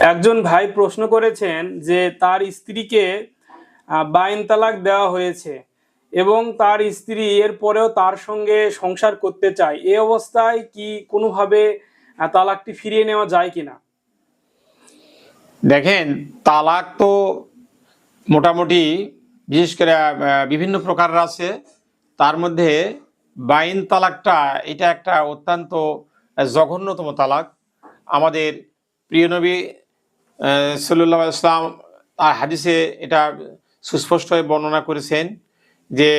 একজন ভাই প্রশ্ন করেছেন যে তার স্ত্রীকে বাইন তালাক দেওয়া হয়েছে এবং তার স্ত্রী এর পরেও তার সঙ্গে সংসার করতে চায়। এই অবস্থায় কি কোনোভাবে তালাকটি ফিরিয়ে নেওয়া যায় কিনা? দেখেন, তালাক তো মোটামুটি বিশেষ করে বিভিন্ন প্রকারের আছে। তার মধ্যে বাইন তালাকটা এটা একটা অত্যন্ত জঘন্যতম তালাক। আমাদের প্রিয় নবী সাল্লাল্লাহু আলাইহি ওয়াসাল্লাম তার হাদিসে এটা সুস্পষ্টভাবে বর্ণনা করেছেন যে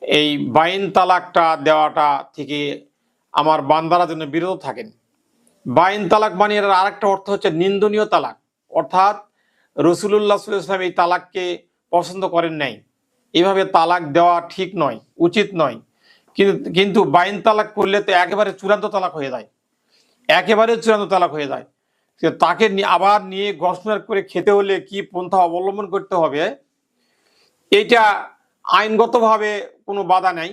এই বাইন তালাকটা দেওয়াটা থেকে আমার বান্দারা যেন বিরত থাকেন। বাইন তালাক মানে এর আরেকটা অর্থ হচ্ছে নিন্দনীয় তালাক, অর্থাৎ রাসূলুল্লাহ সাল্লাল্লাহু আলাইহি ওয়াসাল্লাম এই তালাককে পছন্দ করেন নাই। এভাবে তালাক দেওয়া ঠিক নয়, উচিত নয়। কিন্তু বাইন তালাক করলে তো একেবারে চূড়ান্ত তালাক হয়ে যায়, একেবারে চূড়ান্ত তালাক হয়ে যায়। তাকে আবার নিয়ে গসনার করে খেতে হলে কি পন্থা অবলম্বন করতে হবে, এইটা আইনগতভাবে কোনো বাধা নাই,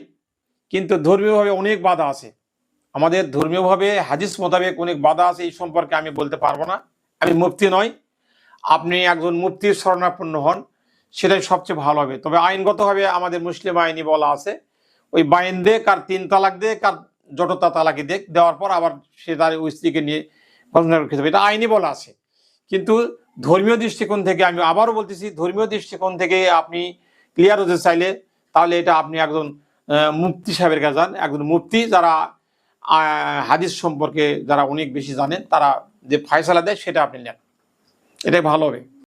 কিন্তু ধর্মীয়ভাবে অনেক বাধা আছে। আমাদের ধর্মীয়ভাবে হাদিস মোতাবেক অনেক বাধা আছে, এই সম্পর্কে আমি বলতে পারবো না। আমি মুফতি নই, আপনি একজন মুফতির শরণাপন্ন হন, সেটাই সবচেয়ে ভালো হবে। তবে আইনগতভাবে আমাদের মুসলিম আইনি বলা আছে, ওই বাইন দেখ আর 3 তালাক দেখ আর জটতা তালাকি দেখ, দেওয়ার পর আবার সে তার ওই স্ত্রীকে নিয়ে গণনা করতে হবে, এটা আইনি বলা আছে। কিন্তু ধর্মীয় দৃষ্টিকোণ থেকে, আমি আবারও বলতেছি, ধর্মীয় দৃষ্টিকোণ থেকে আপনি ক্লিয়ার হতে চাইলে তাহলে এটা আপনি একজন মুফতি সাহেবের কাছে যান। একজন মুফতি যারা হাদিস সম্পর্কে যারা অনেক বেশি জানেন, তারা যে ফয়সালা দেয় সেটা আপনি নেন, এটাই ভালো হবে।